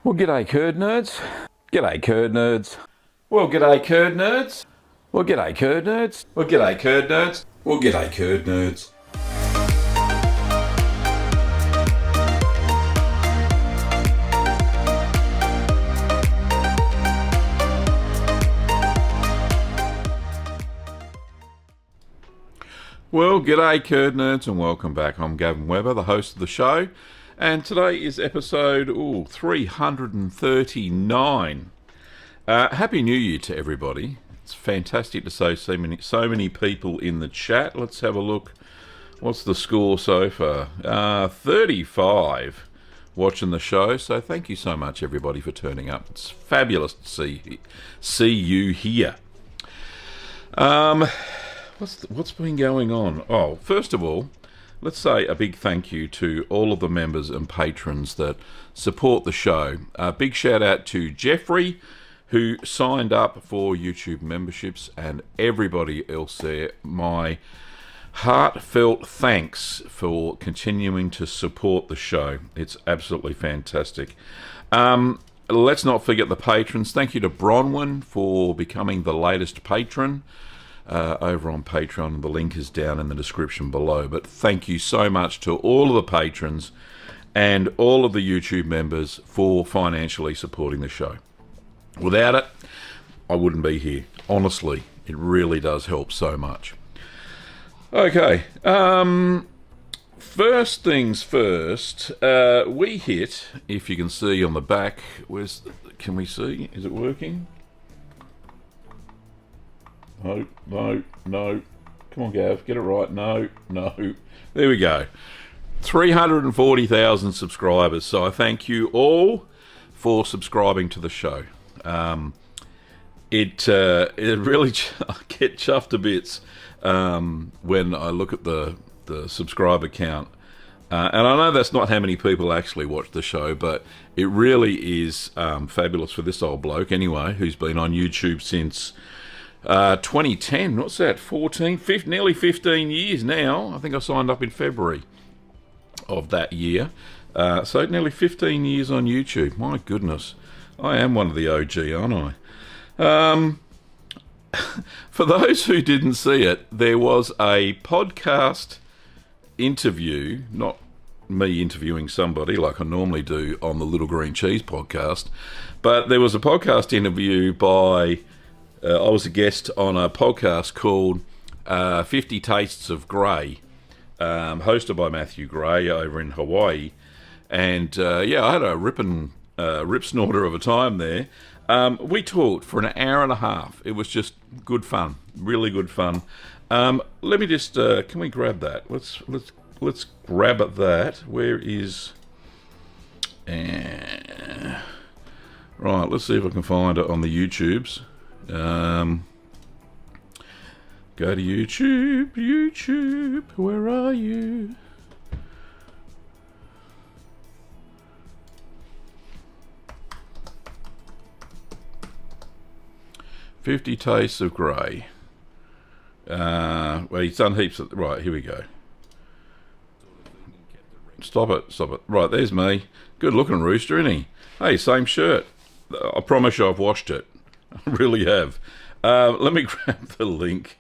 Well, g'day, curd nerds. G'day, curd nerds. Well, g'day, curd nerds. Well, g'day, curd nerds. Well, g'day, curd nerds. Well, g'day, curd nerds. Well, g'day, curd nerds, and welcome back. I'm Gavin Weber, the host of the show, and today is episode 339. Happy New Year to everybody. It's fantastic to see so many people in the chat. Let's have a look. What's the score so far? 35 watching the show, so thank you so much, everybody, for turning up. It's fabulous to see you here. What's been going on? Oh, first of all, let's say a big thank you to all of the members and patrons that support the show. A big shout out to Jeffrey, who signed up for YouTube memberships, and everybody else there. My heartfelt thanks for continuing to support the show. It's absolutely fantastic. Let's not forget the patrons. Thank you to Bronwyn for becoming the latest patron over on Patreon. The link is down in the description below. But thank you so much to all of the patrons and all of the YouTube members for financially supporting the show. Without it, I wouldn't be here. Honestly, it really does help so much. Okay, first things first, we hit, if you can see on the back, can we see? Is it working? No. Come on, Gav, get it right. No. There we go. 340,000 subscribers. So I thank you all for subscribing to the show. It really I get chuffed to bits when I look at the subscriber count. And I know that's not how many people actually watch the show, but it really is fabulous for this old bloke anyway, who's been on YouTube since 2010. What's that? 15, nearly 15 years now. I think I signed up in February of that year. So nearly 15 years on YouTube. My goodness. I am one of the OG, aren't I? For those who didn't see it, there was a podcast interview, not me interviewing somebody like I normally do on the Little Green Cheese podcast, but there was a podcast interview by... I was a guest on a podcast called 50 Tastes of Grey, hosted by Matthew Gray over in Hawaii. And I had a rip snorter of a time there. We talked for an hour and a half. It was just good fun, really good fun. Let me just can we grab that? Let's grab at that. Where is? Right, let's see if I can find it on the YouTubes. Go to YouTube, where are you? "50 Tastes of Grey." Well, he's done heaps of... Right, here we go. Stop it. Right, there's me. Good looking rooster, isn't he? Hey, same shirt. I promise you I've washed it. I really have. Let me grab the link.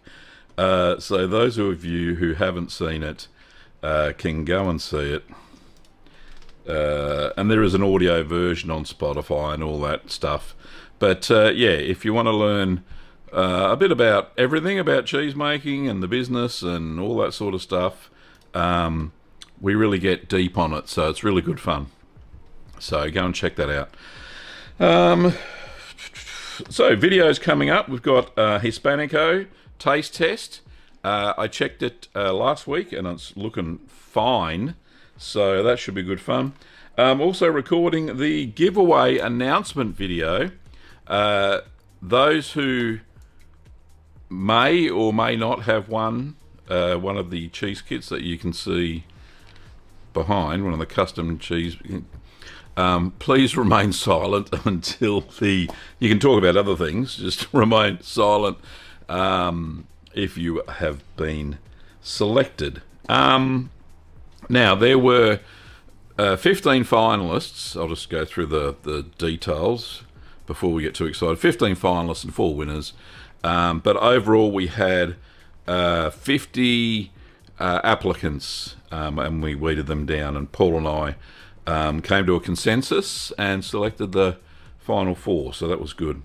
So those of you who haven't seen it can go and see it. And there is an audio version on Spotify and all that stuff. But if you want to learn a bit about everything about cheese making and the business and all that sort of stuff, we really get deep on it. So it's really good fun. So go and check that out. So videos coming up. We've got Hispanico taste test. I checked it last week and it's looking fine. So that should be good fun. Also recording the giveaway announcement video. Those who may or may not have won one of the cheese kits that you can see behind, one of the custom cheese... please remain silent until you can talk about other things, just remain silent if you have been selected. Now, there were 15 finalists. I'll just go through the details before we get too excited. 15 finalists and 4 winners. But overall, we had 50 applicants, and we weeded them down. And Paul and I came to a consensus and selected the final 4. So that was good.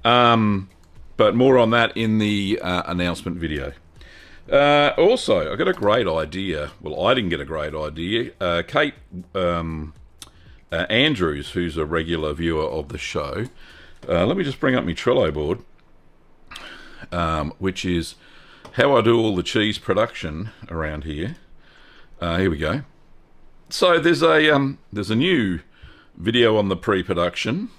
But more on that in the announcement video. Also, I got a great idea. Well, I didn't get a great idea. Kate Andrews, who's a regular viewer of the show, let me just bring up my Trello board, which is how I do all the cheese production around here. Here we go. So there's a new video on the pre-production.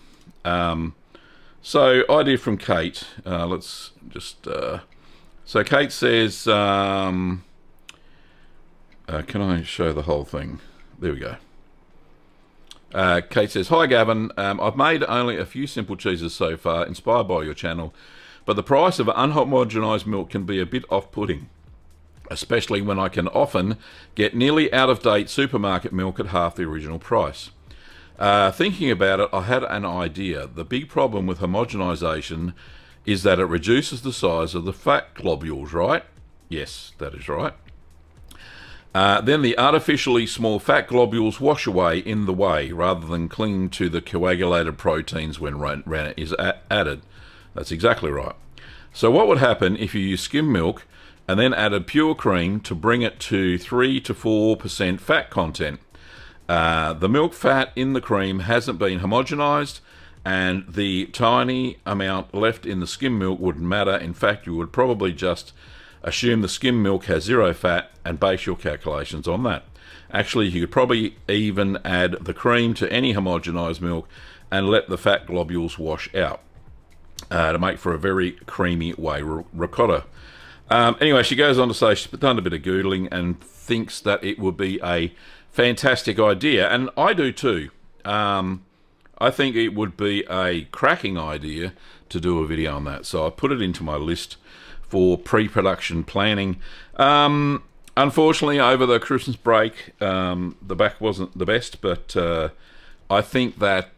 So idea from Kate. Let's just. So Kate says, can I show the whole thing? There we go. Kate says, "Hi Gavin, I've made only a few simple cheeses so far, inspired by your channel, but the price of unhomogenised milk can be a bit off-putting, especially when I can often get nearly out-of-date supermarket milk at half the original price. Thinking about it, I had an idea. The big problem with homogenisation is that it reduces the size of the fat globules, right?" Yes, that is right. "Then the artificially small fat globules wash away in the whey rather than cling to the coagulated proteins when rennet is added." That's exactly right. "So what would happen if you use skim milk and then added pure cream to bring it to 3 to 4% fat content? The milk fat in the cream hasn't been homogenized, and the tiny amount left in the skim milk wouldn't matter. In fact, you would probably just assume the skim milk has 0 fat and base your calculations on that. Actually, you could probably even add the cream to any homogenized milk and let the fat globules wash out to make for a very creamy whey ricotta." Anyway, she goes on to say she's done a bit of Googling and thinks that it would be a fantastic idea, and I do too. I think it would be a cracking idea to do a video on that, so I put it into my list for pre-production planning. Unfortunately, over the Christmas break, the back wasn't the best, but I think that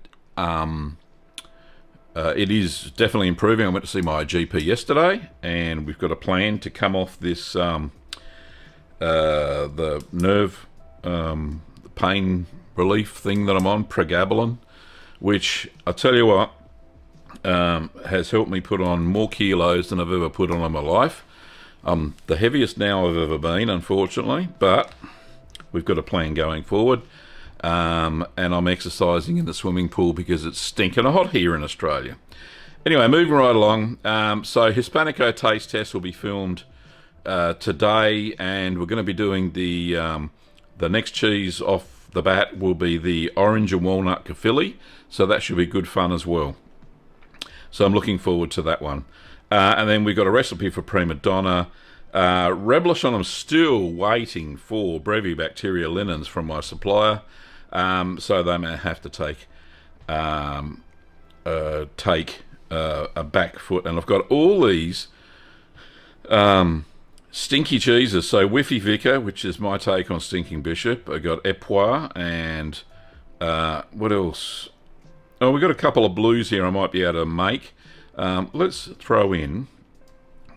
it is definitely improving. I went to see my GP yesterday, and we've got a plan to come off this the nerve pain relief thing that I'm on, pregabalin, which I tell you what, has helped me put on more kilos than I've ever put on in my life. I'm the heaviest now I've ever been, unfortunately, but we've got a plan going forward. And I'm exercising in the swimming pool because it's stinking hot here in Australia. Anyway, moving right along. So Hispanico taste test will be filmed today, and we're going to be doing the next cheese off the bat will be the orange and walnut Caffili, so that should be good fun as well. So I'm looking forward to that one. And then we've got a recipe for prima donna. Reblochon, I'm still waiting for Brevibacteria linens from my supplier, so they may have to take a back foot. And I've got all these stinky cheeses. So Whiffy Vicar, which is my take on Stinking Bishop. I got Epoire and what else? Oh, we've got a couple of blues here I might be able to make. Let's throw in,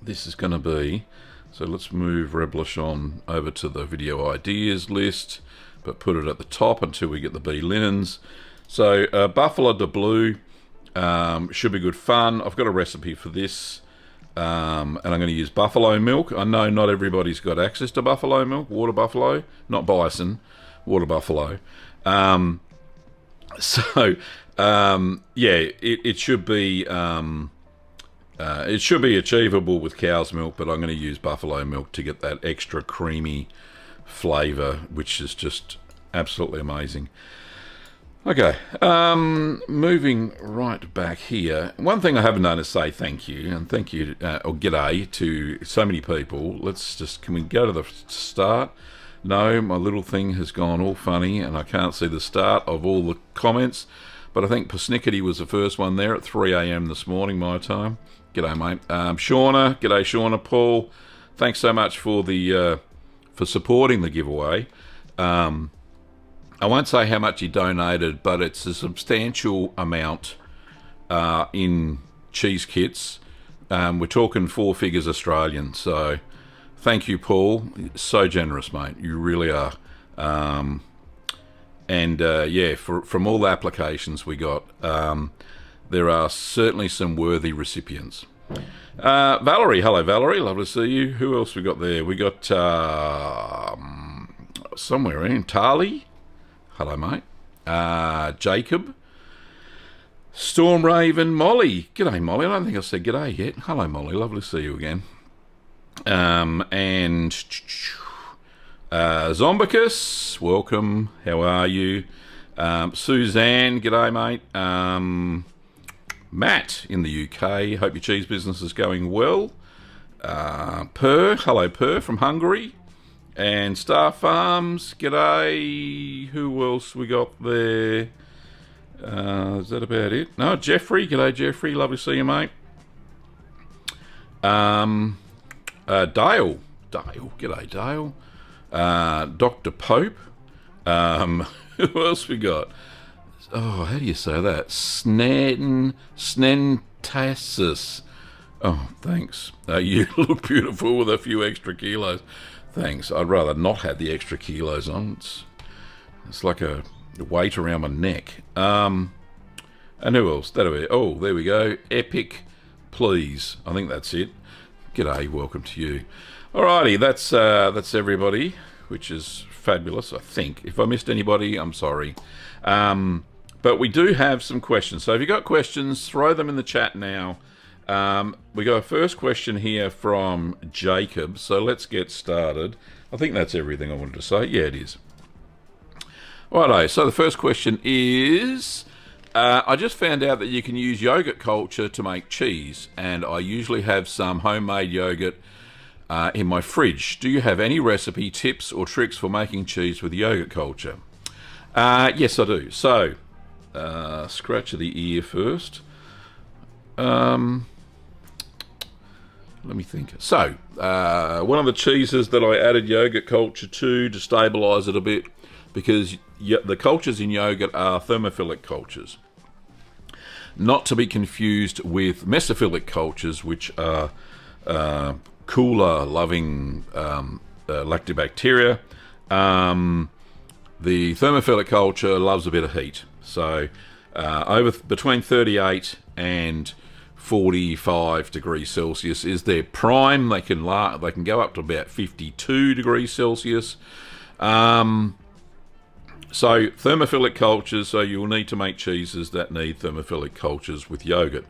this is going to be, so let's move Reblochon over to the video ideas list, but put it at the top until we get the bee linens. So Buffalo de Blue should be good fun. I've got a recipe for this, and I'm going to use buffalo milk. I know not everybody's got access to buffalo milk, water buffalo, not bison, water buffalo. Yeah, it should be achievable with cow's milk, but I'm going to use buffalo milk to get that extra creamy flavour, which is just absolutely amazing. Okay, moving right back here. One thing I haven't done is say thank you, and thank you, or g'day, to so many people. Can we go to the start? No, my little thing has gone all funny, and I can't see the start of all the comments. But I think Persnickety was the first one there at 3 a.m. this morning, my time. G'day, mate. Shauna, g'day, Shauna. Paul, thanks so much for the for supporting the giveaway. I won't say how much he donated, but it's a substantial amount in cheese kits. We're talking 4 figures Australian. So thank you, Paul. So generous, mate. You really are. From all the applications we got, there are certainly some worthy recipients. Valerie, hello Valerie, love to see you. Who else we got there? We got somewhere in Tali. Hello, mate. Jacob. Storm Raven. Molly. G'day, Molly. I don't think I said g'day yet. Hello, Molly. Lovely to see you again. And Zombicus. Welcome. How are you? Suzanne. G'day, mate. Matt in the UK. Hope your cheese business is going well. Per. Hello, Per from Hungary. And Star Farms, g'day. Who else we got there? Is that about it? No, Jeffrey, g'day Jeffrey. Lovely to see you, mate. Dale, g'day Dale. Dr. Pope. Who else we got? Oh, how do you say that? Snentasis. Oh, thanks. You look beautiful with a few extra kilos. Thanks. I'd rather not have the extra kilos on. It's like a weight around my neck. And who else? Oh, there we go. Epic, please. I think that's it. G'day. Welcome to you. Alrighty, that's everybody, which is fabulous. I think. If I missed anybody, I'm sorry. But we do have some questions. So if you've got questions, throw them in the chat now. We got a first question here from Jacob, so let's get started. I think that's everything I wanted to say. Yeah, it is. Righto, so the first question is, I just found out that you can use yogurt culture to make cheese, and I usually have some homemade yogurt in my fridge. Do you have any recipe, tips, or tricks for making cheese with yogurt culture? Yes, I do. So, scratch of the ear first. Let me think. So, one of the cheeses that I added yogurt culture to stabilise it a bit, because the cultures in yogurt are thermophilic cultures. Not to be confused with mesophilic cultures, which are cooler-loving lactobacteria. The thermophilic culture loves a bit of heat. So, between 38 and 45 degrees Celsius is their prime. They can go up to about 52 degrees Celsius. So thermophilic cultures, so you'll need to make cheeses that need thermophilic cultures with yogurt.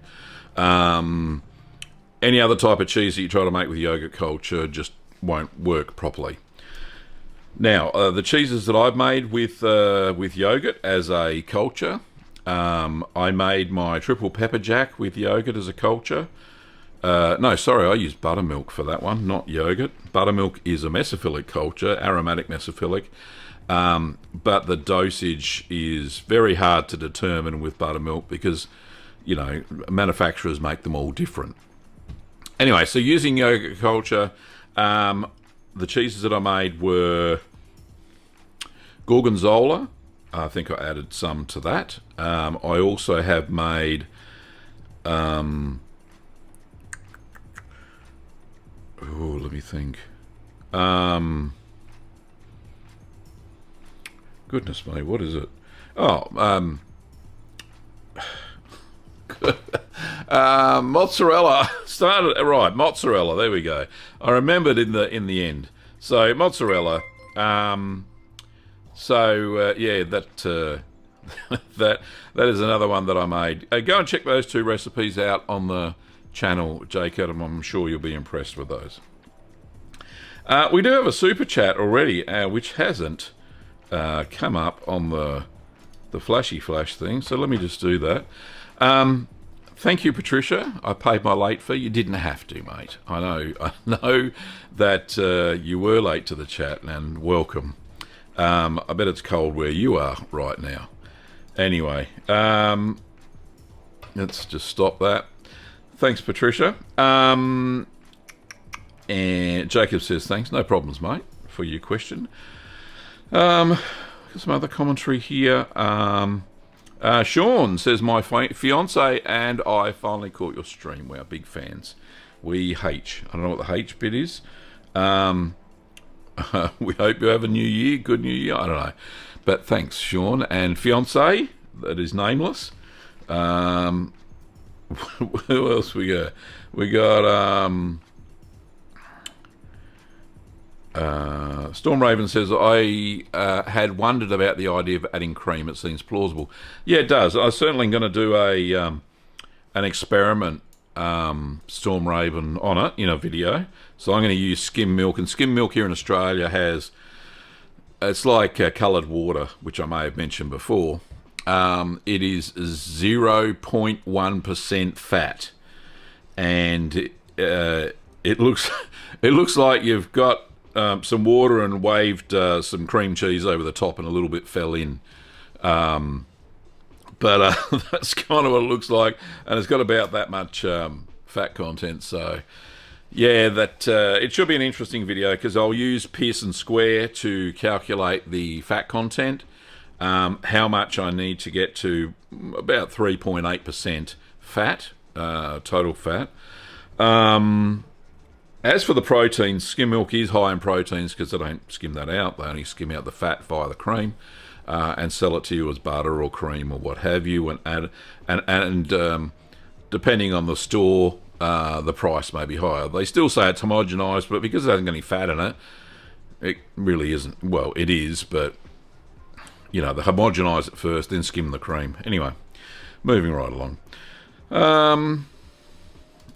Any other type of cheese that you try to make with yogurt culture just won't work properly. Now, the cheeses that I've made with yogurt as a culture, I made my triple pepper jack with yogurt as a culture. No, sorry, I used buttermilk for that one, not yogurt. Buttermilk is a mesophilic culture, aromatic mesophilic, but the dosage is very hard to determine with buttermilk because, you know, manufacturers make them all different. Anyway, so using yogurt culture, the cheeses that I made were gorgonzola. I think I added some to that. I also have made let me think. Goodness me, what is it? Mozzarella. Mozzarella. There we go. I remembered in the end. So mozzarella. That is another one that I made. Go and check those two recipes out on the channel, Jacob. I'm sure you'll be impressed with those. We do have a super chat already, which hasn't come up on the flashy flash thing. So let me just do that. Thank you, Patricia. I paid my late fee. You didn't have to, mate. I know that you were late to the chat, and welcome. I bet it's cold where you are right now. Anyway, let's just stop that. Thanks, Patricia. And Jacob says, thanks. No problems, mate, for your question. some other commentary here. Sean says, my fiance and I finally caught your stream. We're big fans. We H. I don't know what the H bit is. We hope you have a new year. Good new year. I don't know. But thanks, Sean. And fiance, that is nameless. Who else we got? We got Storm Raven says, I had wondered about the idea of adding cream. It seems plausible. Yeah, it does. I'm certainly going to do an experiment, Storm Raven, on it in a video. So I'm going to use skim milk, and skim milk here in Australia it's like coloured water, which I may have mentioned before. It is 0.1% fat, and it looks like you've got some water and waved some cream cheese over the top, and a little bit fell in. But that's kind of what it looks like, and it's got about that much fat content. So yeah, that it should be an interesting video, because I'll use Pearson Square to calculate the fat content, how much I need to get to about 3.8% fat, total fat. As for the proteins, skim milk is high in proteins because they don't skim that out. They only skim out the fat via the cream and sell it to you as butter or cream or what have you. And depending on the store, the price may be higher. They still say it's homogenised, but because it hasn't got any fat in it, it really isn't. Well, it is, but you know, they homogenise it first, then skim the cream. Anyway, moving right along.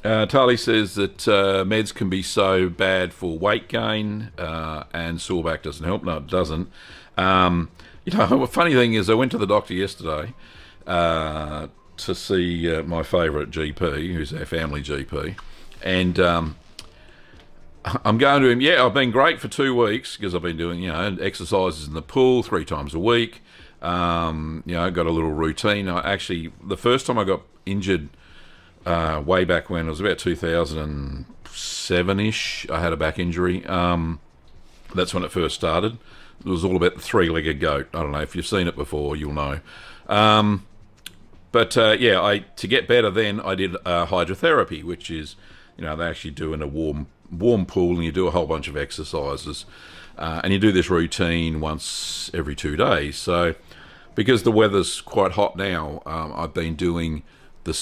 Tali says that meds can be so bad for weight gain, and sore back doesn't help. No, it doesn't. You know, a funny thing is, I went to the doctor yesterday to see my favourite GP, who's our family GP, and I'm going to him. Yeah, I've been great for 2 weeks because I've been doing, you know, exercises in the pool 3 times a week. You know, got a little routine. The first time I got injured, way back when, it was about 2007-ish, I had a back injury. That's when it first started. It was all about the 3-legged goat. I don't know if you've seen it before, you'll know. But yeah, to get better then, I did hydrotherapy, which is, you know, they actually do in a warm pool, and you do a whole bunch of exercises. And you do this routine once every 2 days. So because the weather's quite hot now, I've been doing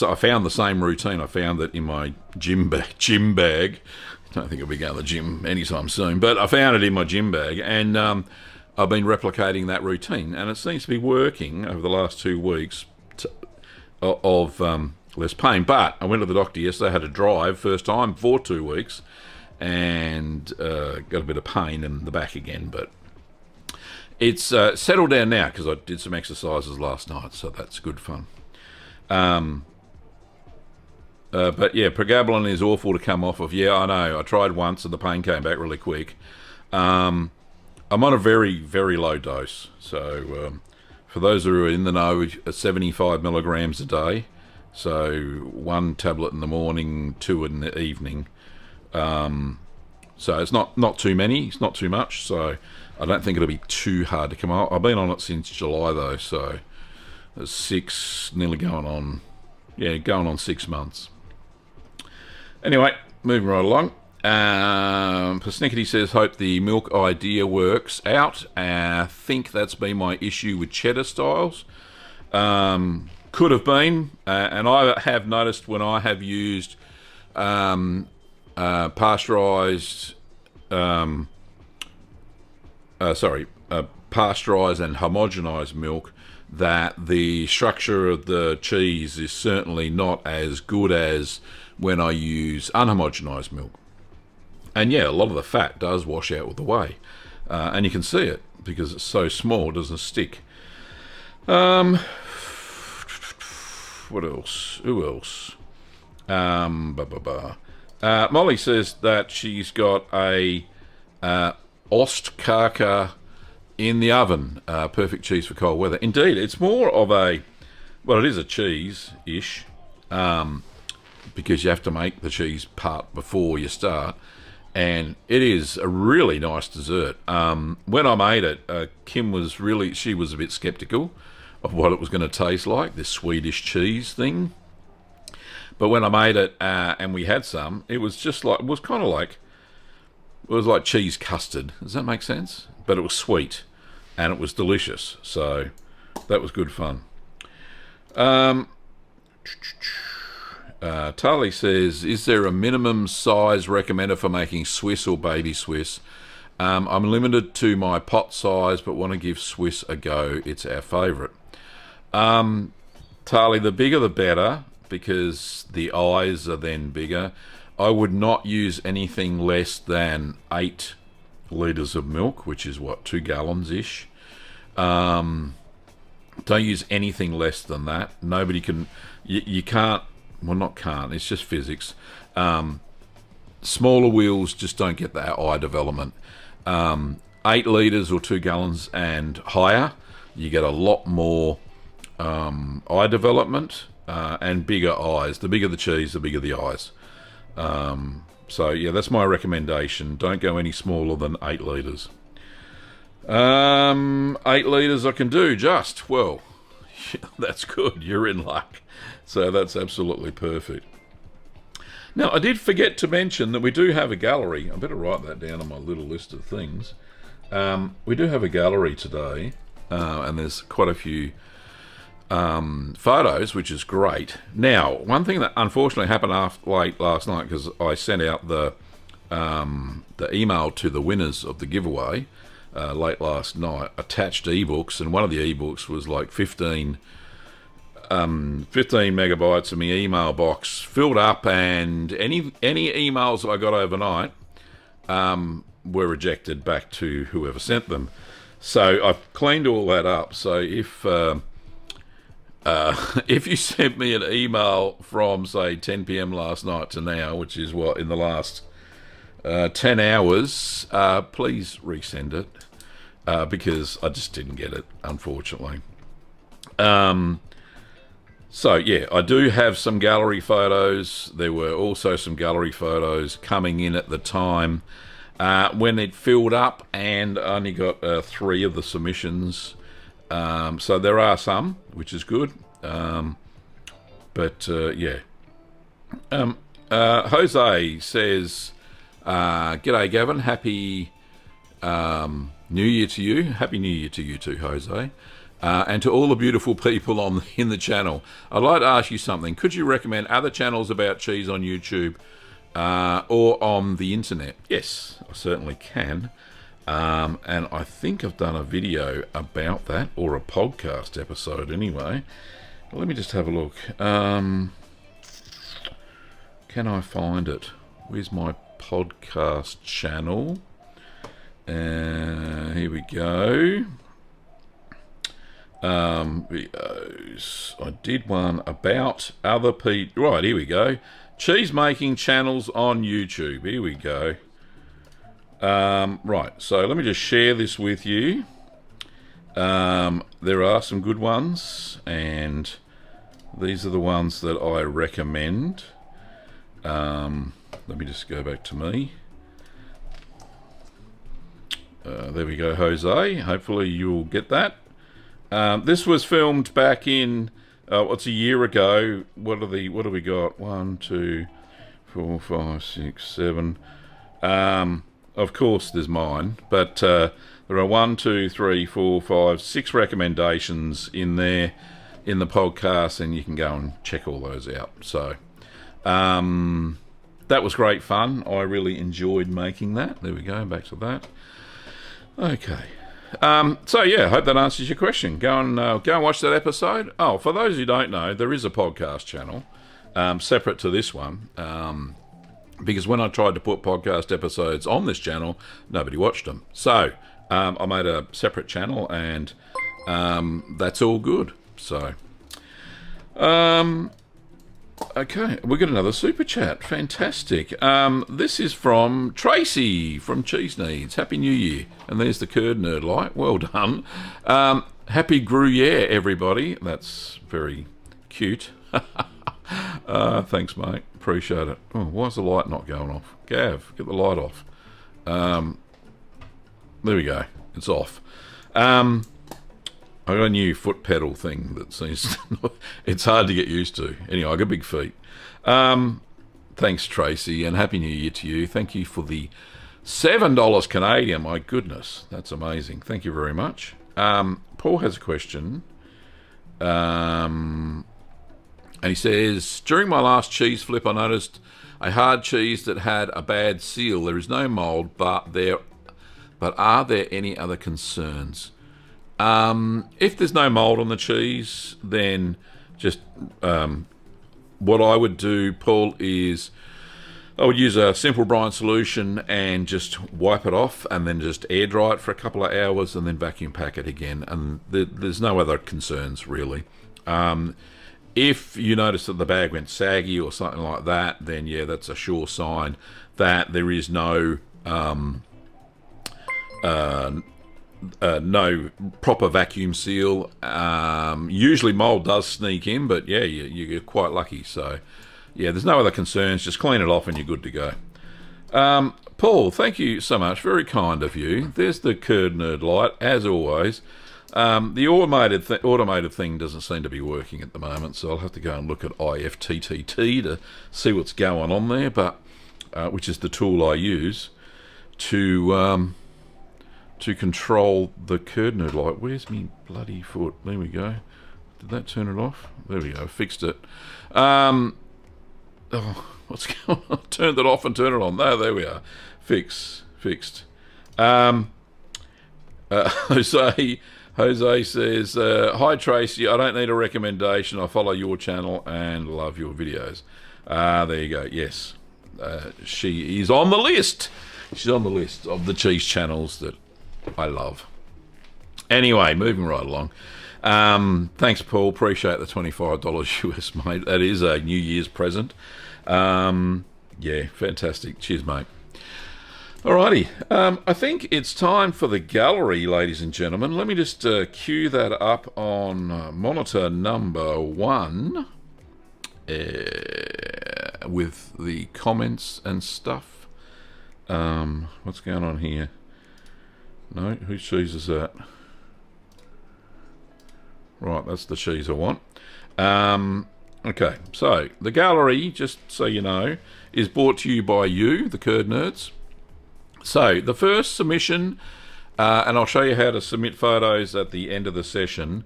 I found the same routine. I found that in my gym bag. I don't think I'll be going to the gym anytime soon, but I found it in my gym bag, and I've been replicating that routine, and it seems to be working over the last 2 weeks of less pain. But I went to the doctor yesterday, had to drive first time for 2 weeks, and got a bit of pain in the back again, but it's settled down now because I did some exercises last night, so that's good fun. But yeah, pregabalin is awful to come off of. Yeah, I know. I tried once and the pain came back really quick. I'm on a very, very low dose. So for those who are in the know, 75 milligrams a day. So 1 tablet in the morning, 2 in the evening. So it's not too many. It's not too much. So I don't think it'll be too hard to come off. I've been on it since July though. So it's 6, nearly going on 6 months. Anyway, moving right along. Persnickety says, hope the milk idea works out. I think that's been my issue with cheddar styles. Could have been, and I have noticed when I have used pasteurised and homogenised milk, that the structure of the cheese is certainly not as good as when I use unhomogenised milk. And yeah, a lot of the fat does wash out with the whey. And you can see it because it's so small, it doesn't stick. What else? Who else? Molly says that she's got a Ostkaka in the oven, perfect cheese for cold weather. Indeed, it's more of it is a cheese-ish, because you have to make the cheese part before you start, and it is a really nice dessert. When I made it, Kim was she was a bit sceptical of what it was going to taste like, this Swedish cheese thing. But when I made it and we had some, it was like cheese custard. Does that make sense? But it was sweet and it was delicious. So that was good fun. Tali says, is there a minimum size recommended for making Swiss or baby Swiss? I'm limited to my pot size, but want to give Swiss a go. It's our favourite. Tali, the bigger the better, because the eyes are then bigger. I would not use anything less than 8 litres of milk, which is 2 gallons-ish. Don't use anything less than that. Nobody can... You can't... Well, not can't. It's just physics. Smaller wheels just don't get that eye development. 8 litres or 2 gallons and higher, you get a lot more eye development and bigger eyes. The bigger the cheese, the bigger the eyes. So, yeah, that's my recommendation. Don't go any smaller than 8 litres. 8 litres I can do just. Well, that's good. You're in luck. So that's absolutely perfect. Now, I did forget to mention that we do have a gallery. I better write that down on my little list of things. We do have a gallery today, and there's quite a few photos, which is great. Now, one thing that unfortunately happened late last night, because I sent out the email to the winners of the giveaway late last night, attached ebooks, and one of the ebooks was like 15 megabytes of my email box filled up, and any emails I got overnight were rejected back to whoever sent them. So I've cleaned all that up. So if you sent me an email from, say, 10 p.m. last night to now, which is in the last 10 hours, please resend it, because I just didn't get it, unfortunately. So, yeah, I do have some gallery photos. There were also some gallery photos coming in at the time when it filled up, and I only got 3 of the submissions. So there are some, which is good. Yeah. Jose says, G'day, Gavin. Happy New Year to you. Happy New Year to you too, Jose. And to all the beautiful people in the channel. I'd like to ask you something. Could you recommend other channels about cheese on YouTube or on the internet? Yes, I certainly can. And I think I've done a video about that, or a podcast episode anyway. Let me just have a look. Can I find it? Where's my podcast channel? Here we go. I did one about other people. Right, here we go. Cheese making channels on YouTube. Here we go. Right, so let me just share this with you. There are some good ones, and these are the ones that I recommend. Let me just go back to me. There we go, Jose. Hopefully you'll get that. This was filmed back in what's a year ago. What have we got? 1, 2, 4, 5, 6, 7. Of course, there's mine, but there are 1, 2, 3, 4, 5, 6 recommendations in there in the podcast, and you can go and check all those out. So that was great fun. I really enjoyed making that. There we go. Back to that. Okay. So yeah, I hope that answers your question. Go and watch that episode. Oh, for those who don't know, there is a podcast channel separate to this one, because when I tried to put podcast episodes on this channel, nobody watched them. So I made a separate channel, and that's all good. So okay, we got another super chat. Fantastic. This is from Tracy from Cheese Needs. Happy New Year. And there's the curd nerd light. Well done. Happy Gruyere, everybody. That's very cute. Thanks, mate. Appreciate it. Oh, why's the light not going off? Gav, get the light off. There we go. It's off. I got a new foot pedal thing that seems it's hard to get used to. Anyway, I got big feet. Thanks, Tracy, and Happy New Year to you. Thank you for the $7 Canadian. My goodness, that's amazing. Thank you very much. Paul has a question. And he says, during my last cheese flip, I noticed a hard cheese that had a bad seal. There is no mould, but are there any other concerns? If there's no mould on the cheese, then just what I would do, Paul, is I would use a simple brine solution and just wipe it off and then just air dry it for a couple of hours and then vacuum pack it again. And there's no other concerns, really. If you notice that the bag went saggy or something like that, then yeah, that's a sure sign that there is no proper vacuum seal. Usually mold does sneak in, but yeah, you're quite lucky. So yeah, there's no other concerns. Just clean it off and you're good to go. Paul, thank you so much. Very kind of you. There's the Curd Nerd light, as always. The automated thing doesn't seem to be working at the moment, so I'll have to go and look at IFTTT to see what's going on there, but which is the tool I use to control the Curd Nerd light. Where's me bloody foot? There we go. Did that turn it off? There we go. Fixed it. Oh, what's going on? Turned it off and turned it on. There we are. Fixed. Jose says, hi Tracy, I don't need a recommendation. I follow your channel and love your videos. There you go. Yes. She is on the list. She's on the list of the cheese channels that I love. Anyway, moving right along. Thanks, Paul. Appreciate the $25 US, mate. That is a New Year's present. Yeah, fantastic. Cheers, mate. Alrighty. I think it's time for the gallery, ladies and gentlemen. Let me just cue that up on monitor number 1 with the comments and stuff. What's going on here? No, whose cheese is that? Right, that's the cheese I want. Okay, so the gallery, just so you know, is brought to you by you, the Curd Nerds. So the first submission, and I'll show you how to submit photos at the end of the session.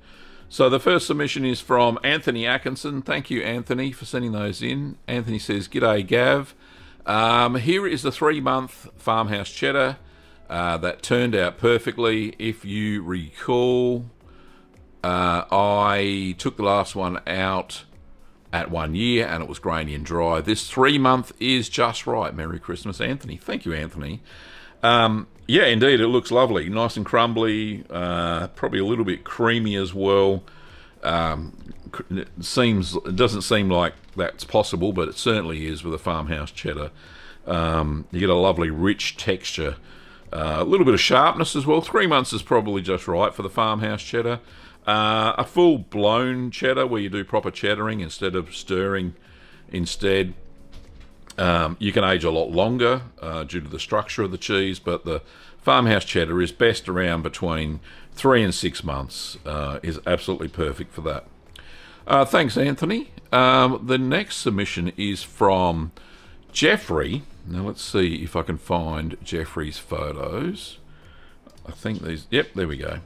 So the first submission is from Anthony Atkinson. Thank you, Anthony, for sending those in. Anthony says, "G'day, Gav. Here is the 3-month farmhouse cheddar that turned out perfectly. If you recall, I took the last one out at 1 year and it was grainy and dry. This 3-month is just right. Merry Christmas, Anthony." Thank you, Anthony. Yeah, indeed, it looks lovely. Nice and crumbly, probably a little bit creamy as well. It doesn't seem like that's possible, but it certainly is with a farmhouse cheddar. You get a lovely rich texture, a little bit of sharpness as well. 3 months is probably just right for the farmhouse cheddar. A full-blown cheddar where you do proper cheddaring instead of stirring instead. You can age a lot longer due to the structure of the cheese, but the farmhouse cheddar is best around between 3 and 6 months. Is absolutely perfect for that. Thanks, Anthony. The next submission is from Jeffrey. Now let's see if I can find Jeffrey's photos. I think these... Yep, there we go.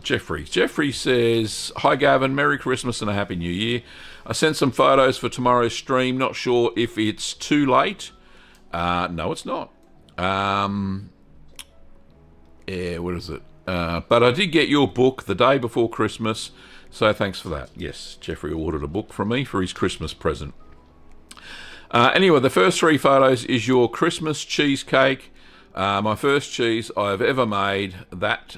Jeffrey says, "Hi Gavin, Merry Christmas and a Happy New Year. I sent some photos for tomorrow's stream. Not sure if it's too late." No, it's not. Yeah, what is it? But I did get your book the day before Christmas, so thanks for that. Yes, Jeffrey ordered a book from me for his Christmas present. Anyway, the first 3 photos is your Christmas cheesecake. My first cheese I've ever made, that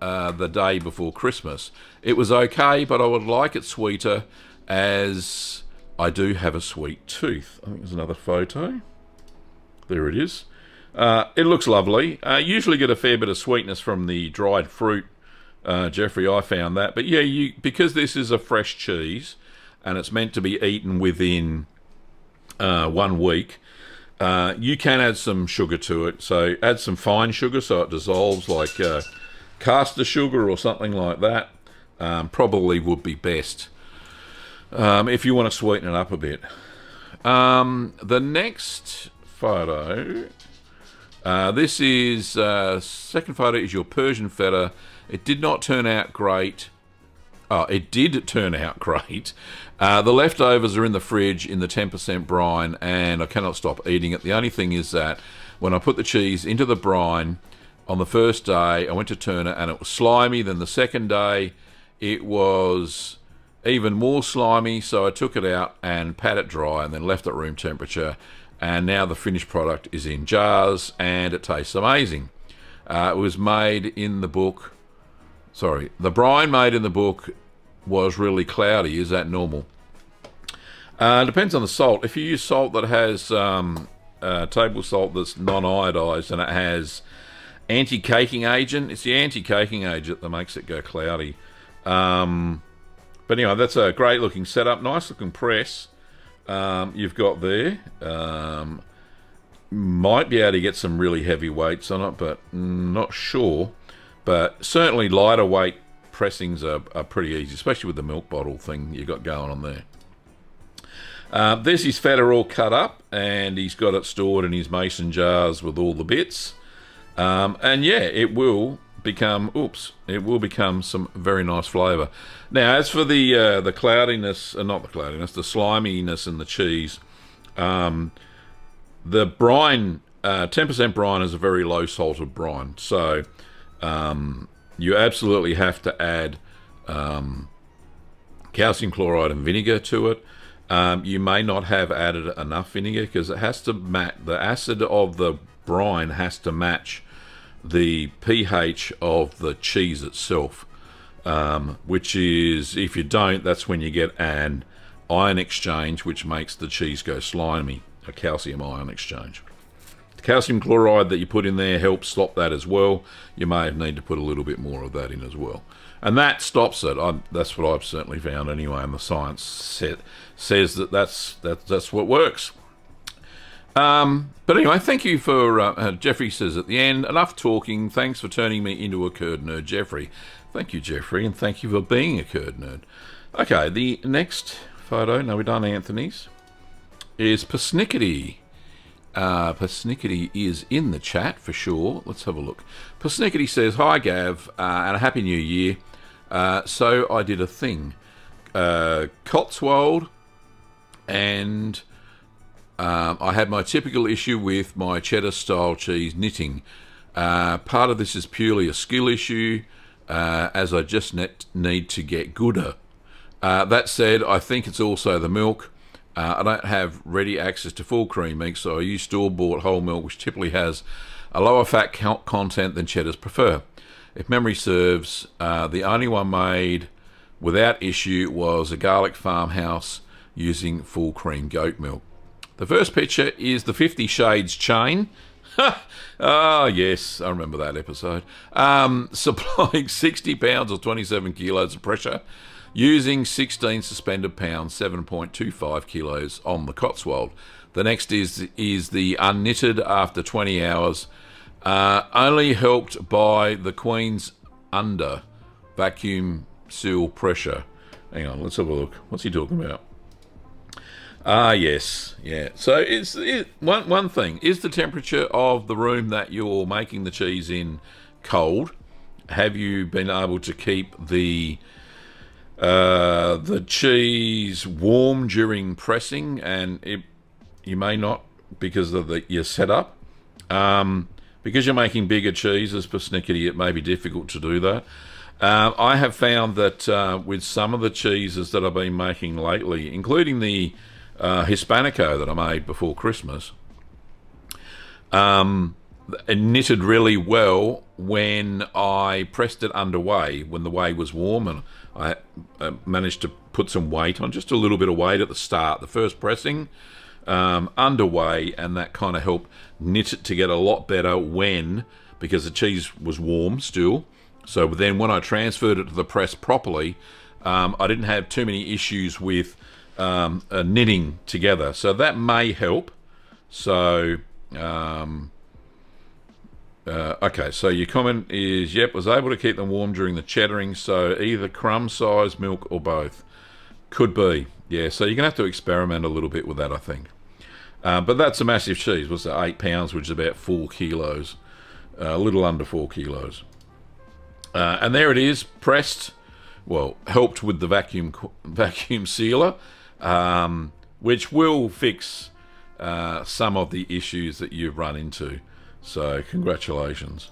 the day before Christmas. It was okay, but I would like it sweeter as I do have a sweet tooth. I think there's another photo. There it is. It looks lovely. Usually get a fair bit of sweetness from the dried fruit, Jeffrey. I found that. But yeah, because this is a fresh cheese, and it's meant to be eaten within 1 week, you can add some sugar to it. So add some fine sugar so it dissolves, like caster sugar or something like that. Probably would be best if you want to sweeten it up a bit. The next photo, this is second photo is your Persian feta. It did not turn out great. Oh, it did turn out great. The leftovers are in the fridge in the 10% brine, and I cannot stop eating it. The only thing is that when I put the cheese into the brine on the first day, I went to turn it, and it was slimy. Then the second day, it was even more slimy, so I took it out and pat it dry and then left it room temperature. And now the finished product is in jars, and it tastes amazing. It was made in the book... Sorry, the brine made in the book was really cloudy. Is that normal? Depends on the salt. If you use salt that has table salt that's non-iodized and it has anti-caking agent, it's the anti-caking agent that makes it go cloudy. But anyway, that's a great looking setup. Nice looking press you've got there. Might be able to get some really heavy weights on it, but not sure. But certainly lighter weight pressings are pretty easy, especially with the milk bottle thing you got going on there. There's his feta all cut up, and he's got it stored in his mason jars with all the bits. And yeah, it will become some very nice flavour. Now, as for the cloudiness, not the cloudiness, the sliminess in the cheese, the brine, 10% brine is a very low salted brine, so you absolutely have to add calcium chloride and vinegar to it. You may not have added enough vinegar because it has to match, the acid of the brine has to match the pH of the cheese itself, which is, if you don't, that's when you get an ion exchange, which makes the cheese go slimy, a calcium ion exchange. The calcium chloride that you put in there helps stop that as well. You may need to put a little bit more of that in as well. And that stops it. That's what I've certainly found anyway, and the science says that that's what works. But anyway, thank you for, Jeffrey says at the end, enough talking. Thanks for turning me into a curd nerd, Jeffrey. Thank you, Jeffrey, and thank you for being a curd nerd. Okay, the next photo, no, we've done Anthony's, is Persnickety. Persnickety is in the chat for sure. Let's have a look. Persnickety says, "Hi Gav, and a happy new year. So I did a thing. Cotswold, and I had my typical issue with my cheddar style cheese knitting. Part of this is purely a skill issue, as I just need to get gooder. That said, I think it's also the milk. I don't have ready access to full cream milk, so I use store-bought whole milk, which typically has a lower fat content than cheddars prefer. If memory serves, the only one made without issue was a garlic farmhouse using full cream goat milk. The first picture is the 50 Shades chain." Oh, yes, I remember that episode. "Supplying 60 pounds or 27 kilos of pressure, using 16 suspended pounds, 7.25 kilos on the Cotswold. The next is the unknitted after 20 hours, only helped by the Queen's under vacuum seal pressure." Hang on, let's have a look. What's he talking about? Yes, yeah. So one thing, is the temperature of the room that you're making the cheese in cold? Have you been able to keep the cheese warm during pressing? And you may not, because of your setup. Because you're making bigger cheeses, persnickety, it may be difficult to do that. I have found that with some of the cheeses that I've been making lately, including the Hispanico that I made before Christmas, it knitted really well when I pressed it under whey, when the whey was warm, and I managed to put some weight on, just a little bit of weight at the start, the first pressing, under whey, and that kind of helped knit it to get a lot better because the cheese was warm still. So then when I transferred it to the press properly, I didn't have too many issues with knitting together, so that may help. So okay, so your comment is, yep, was able to keep them warm during the cheddaring, so either crumb size milk or both. Could be, yeah, so you're going to have to experiment a little bit with that, I think. But that's a massive cheese. What's that, 8 pounds, which is about 4 kilos. A little under 4 kilos. And there it is, pressed, well, helped with the vacuum sealer, which will fix some of the issues that you've run into. So congratulations.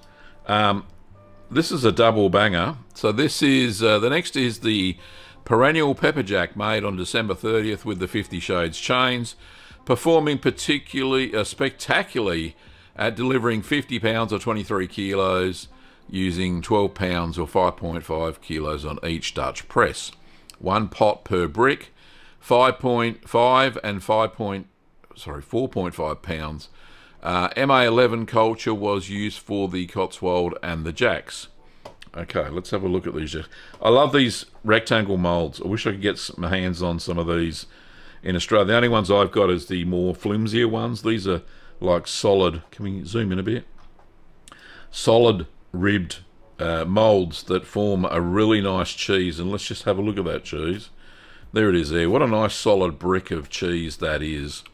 This is a double banger. So this is the next is the perennial pepper jack, made on December 30th with the 50 Shades chains, performing particularly spectacularly at delivering 50 pounds or 23 kilos using 12 pounds or 5.5 kilos on each Dutch press. 1 pot per brick, 5.5 and 4.5 pounds. MA11 culture was used for the Cotswold and the jacks. Okay, let's have a look at these. I love these rectangle moulds. I wish I could get my hands on some of these in Australia. The only ones I've got is the more flimsier ones. These are like solid, can we zoom in a bit? Solid ribbed moulds that form a really nice cheese. And let's just have a look at that cheese. There it is there. What a nice solid brick of cheese that is.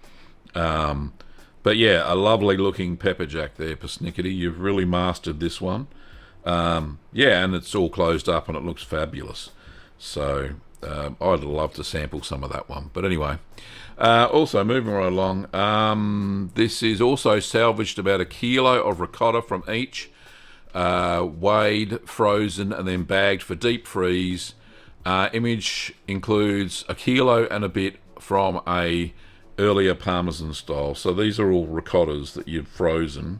But yeah, a lovely looking pepper jack there, Persnickety. You've really mastered this one. Yeah, and it's all closed up and it looks fabulous. So I'd love to sample some of that one. But anyway, also moving right along, this is also salvaged about 1 kilo of ricotta from each, weighed, frozen, and then bagged for deep freeze. Image includes 1 kilo and a bit from a earlier Parmesan style. So these are all ricottas that you've frozen.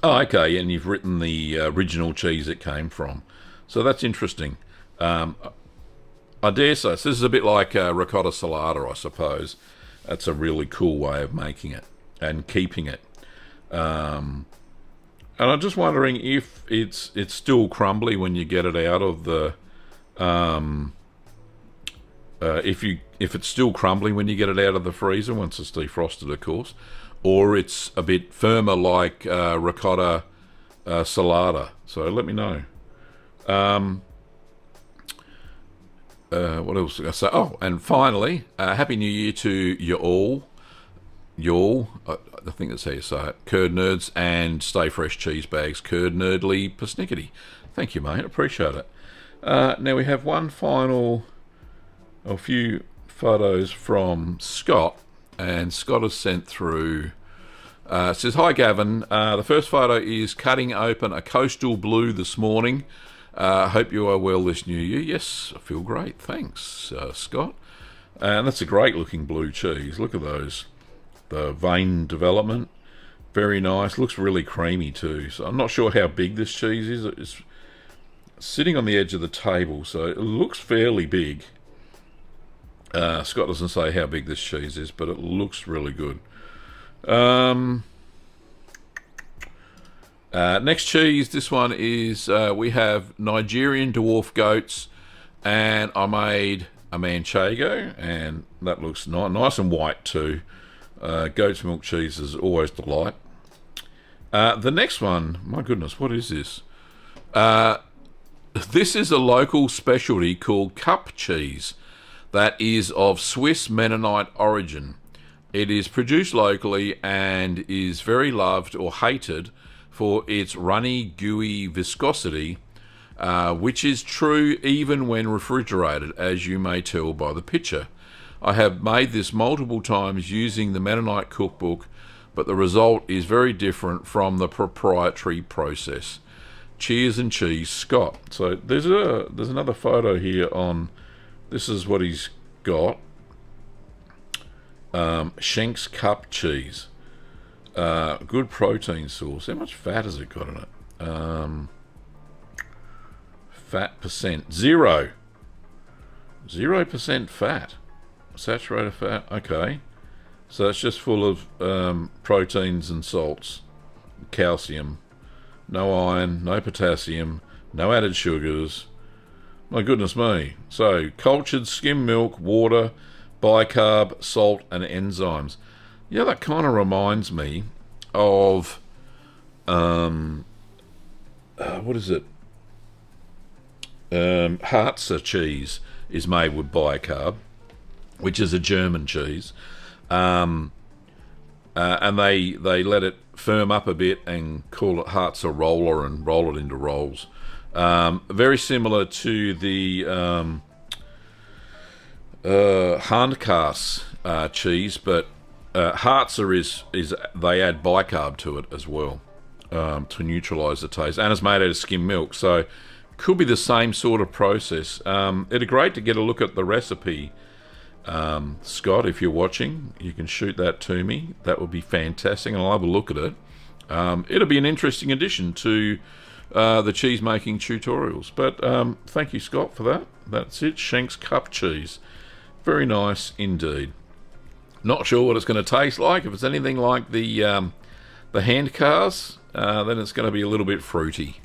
Oh, okay, and you've written the original cheese it came from. So that's interesting. I dare say, so this is a bit like ricotta salata, I suppose. That's a really cool way of making it and keeping it. And I'm just wondering if it's still crumbly when you get it out of the... if it's still crumbly when you get it out of the freezer, once it's defrosted, of course. Or it's a bit firmer like ricotta salata. So let me know. What else did I say? Oh, and finally, Happy New Year to you all. I think that's how you say it. Curd Nerds and Stay Fresh Cheese Bags. Curd Nerdly Persnickety. Thank you, mate. Appreciate it. Now we have a few photos from Scott. And Scott has sent through, says, hi Gavin, the first photo is cutting open a Coastal Blue this morning. Hope you are well this new year. Yes, I feel great, thanks, Scott. And that's a great looking blue cheese. Look at those, the vein development, very nice, looks really creamy too. So I'm not sure how big this cheese is. It's sitting on the edge of the table, so it looks fairly big. Scott doesn't say how big this cheese is, but it looks really good. Next cheese, this one is, we have Nigerian dwarf goats, and I made a manchego, and that looks nice and white too. Goat's milk cheese is always a delight. The next one, my goodness, what is this? This is a local specialty called cup cheese. That is of Swiss Mennonite origin. It is produced locally and is very loved or hated for its runny, gooey viscosity, which is true even when refrigerated, as you may tell by the picture. I have made this multiple times using the Mennonite cookbook, but the result is very different from the proprietary process. Cheers and cheese, Scott. So there's another photo here on... This is what he's got. Schenk's Cup cheese. Good protein source. How much fat has it got in it? Fat percent. 0%. 0% fat. Saturated fat. Okay. So it's just full of proteins and salts. Calcium. No iron. No potassium. No added sugars. My goodness me. So, cultured skim milk, water, bicarb, salt, and enzymes. Yeah, that kind of reminds me of, what is it? Harzer cheese is made with bicarb, which is a German cheese. And they let it firm up a bit and call it Harzer roller and roll it into rolls. Very similar to the Handkas cheese, but Harzer is they add bicarb to it as well to neutralise the taste, and it's made out of skim milk, so could be the same sort of process. It'd be great to get a look at the recipe. Scott, if you're watching, you can shoot that to me. That would be fantastic, and I'll have a look at it. It'll be an interesting addition to the cheese making tutorials. But thank you, Scott, for that. That's it. Shank's cup cheese. Very nice indeed. Not sure what it's going to taste like. If it's anything like the hand cars, then it's going to be a little bit fruity.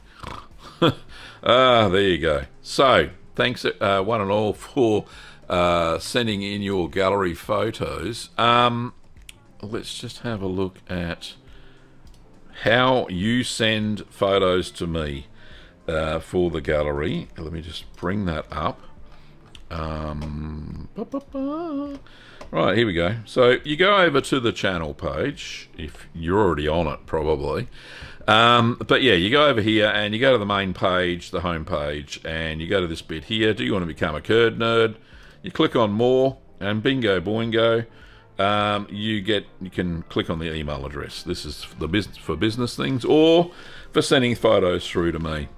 There you go. So, thanks one and all for sending in your gallery photos. Let's just have a look at how you send photos to me for the gallery. Let me just bring that up. Right, here we go. So you go over to the channel page, if you're already on it probably. But yeah, you go over here and you go to the main page, the home page, and you go to this bit here. Do you want to become a Curd Nerd? You click on more, and bingo boingo, you can click on the email address. This is for business things or for sending photos through to me.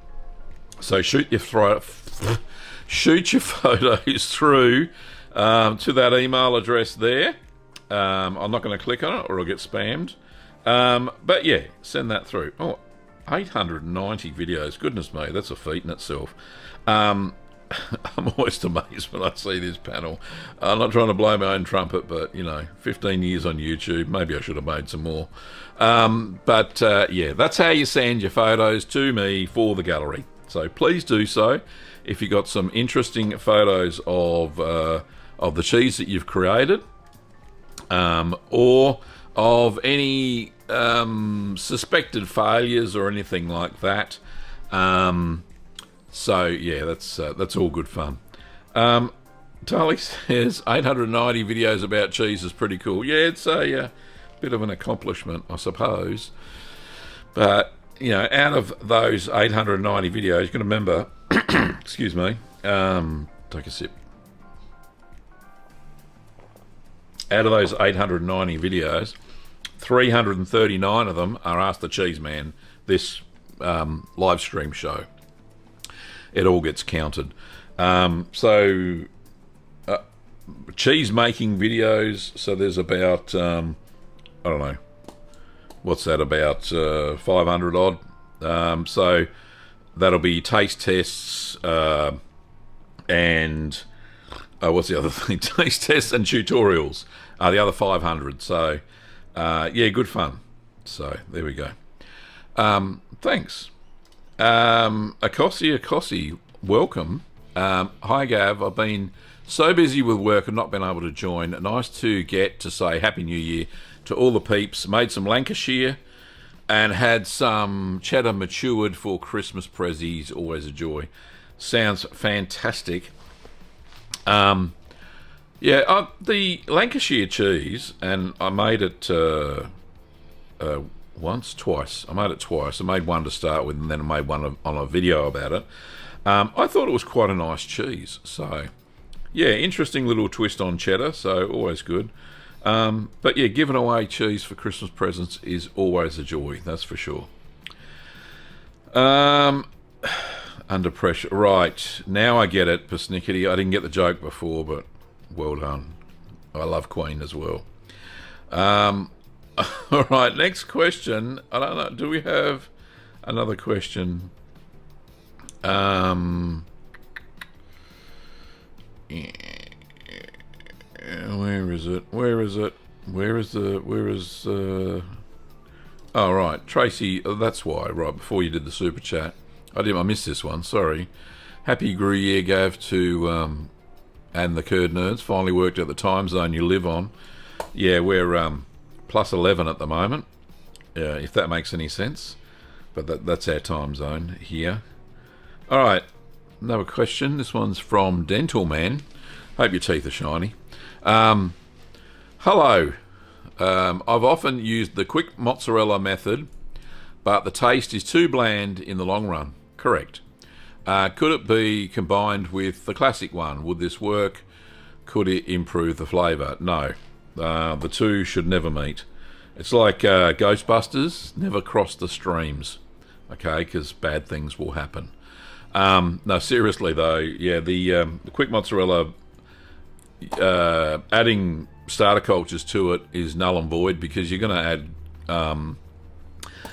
So shoot your photos through to that email address there. I'm not going to click on it or I'll get spammed. But yeah, send that through. Oh, 890 videos. Goodness me, that's a feat in itself. I'm always amazed when I see this panel. I'm not trying to blow my own trumpet, but, 15 years on YouTube. Maybe I should have made some more. Yeah, that's how you send your photos to me for the gallery. So please do so. If you've got some interesting photos of the cheese that you've created, or of any suspected failures or anything like that. So yeah, that's all good fun. Tali says 890 videos about cheese is pretty cool. Yeah, it's a bit of an accomplishment, I suppose. But out of those 890 videos, you can remember. Excuse me. Take a sip. Out of those 890 videos, 339 of them are Ask the Cheeseman, this live stream show. It all gets counted. Cheese making videos, so there's about, I don't know, what's that, about 500 odd. So that'll be taste tests and what's the other thing? Taste tests and tutorials are the other 500. So, yeah, good fun. So, there we go. Thanks. Akosi, welcome. Hi, Gav. I've been so busy with work and not been able to join. Nice to get to say Happy New Year to all the peeps. Made some Lancashire and had some cheddar matured for Christmas prezzies. Always a joy. Sounds fantastic. The Lancashire cheese, and I made it twice. I made it twice. I made one to start with, and then I made one on a video about it. I thought it was quite a nice cheese. So, yeah, interesting little twist on cheddar, so always good. But yeah, giving away cheese for Christmas presents is always a joy, that's for sure. Under pressure. Right, now I get it, Persnickety. I didn't get the joke before, but well done. I love Queen as well. All right, next question. I don't know, do we have another question? Where is it? Oh, right. Tracy, that's why, right, before you did the super chat. I missed this one, sorry. Happy Gruyere, Gav, and the Curd Nerds. Finally worked out the time zone you live on. Yeah, we're plus 11 at the moment, if that makes any sense. But that's our time zone here. All right, another question. This one's from Dental Man. Hope your teeth are shiny. Hello. I've often used the quick mozzarella method, but the taste is too bland in the long run. Correct. Could it be combined with the classic one? Would this work? Could it improve the flavour? No. The two should never meet. It's like Ghostbusters, never cross the streams. Okay, because bad things will happen. No, seriously though, yeah, the quick mozzarella, adding starter cultures to it is null and void, because you're going to add